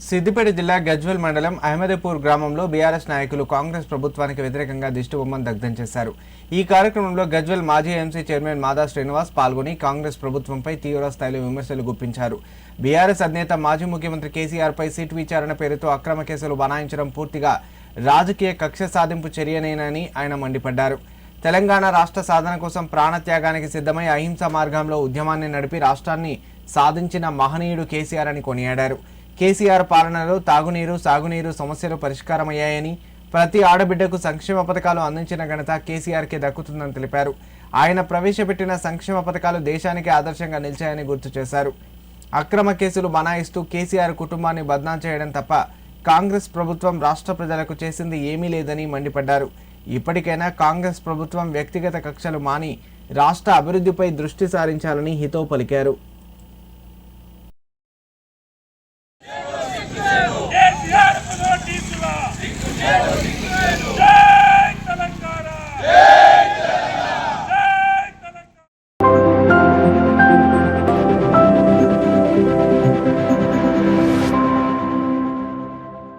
సిద్దిపేట జిల్లా గజ్వేల్ మండలం అహ్మదేపూర్ గ్రామంలో బీఆర్ఎస్ నాయకులు కాంగ్రెస్ ప్రభుత్వానికి వ్యతిరేకంగా దిష్టిబొమ్మను దగ్ధం చేశారు. ఈ కార్యక్రమంలో గజ్వేల్ మాజీ ఎంసీ చైర్మన్ మాదా శ్రీనివాస్ పాల్గొని కాంగ్రెస్ ప్రభుత్వంపై తీవ్ర స్థాయిలో విమర్శలు గుప్పించారు. బీఆర్ఎస్ అధినేత మాజీ ముఖ్యమంత్రి కేసీఆర్ పై సీటు విచారణ పేరుతో అక్రమ కేసులు బనాయించడం పూర్తిగా రాజకీయ కక్ష సాధింపు చర్యనేనని ఆయన మండిపడ్డారు. తెలంగాణ రాష్ట్ర సాధన కోసం ప్రాణత్యాగానికి సిద్ధమై అహింసా మార్గంలో ఉద్యమాన్ని నడిపి రాష్ట్రాన్ని సాధించిన మహనీయుడు కేసీఆర్ అని కొనియాడారు. కేసీఆర్ పాలనలో తాగునీరు, సాగునీరు సమస్యలు పరిష్కారమయ్యాయని, ప్రతి ఆడబిడ్డకు సంక్షేమ పథకాలు అందించిన ఘనత కేసీఆర్కే దక్కుతుందని తెలిపారు. ఆయన ప్రవేశపెట్టిన సంక్షేమ పథకాలు దేశానికి ఆదర్శంగా నిలిచాయని గుర్తు చేశారు. అక్రమ కేసులు బనాయిస్తూ కేసీఆర్ కుటుంబాన్ని బద్నాం చేయడం తప్ప కాంగ్రెస్ ప్రభుత్వం రాష్ట్ర ప్రజలకు చేసింది ఏమీ లేదని మండిపడ్డారు. ఇప్పటికైనా కాంగ్రెస్ ప్రభుత్వం వ్యక్తిగత కక్షలు మాని రాష్ట్ర అభివృద్ధిపై దృష్టి సారించాలని హితవు పలికారు.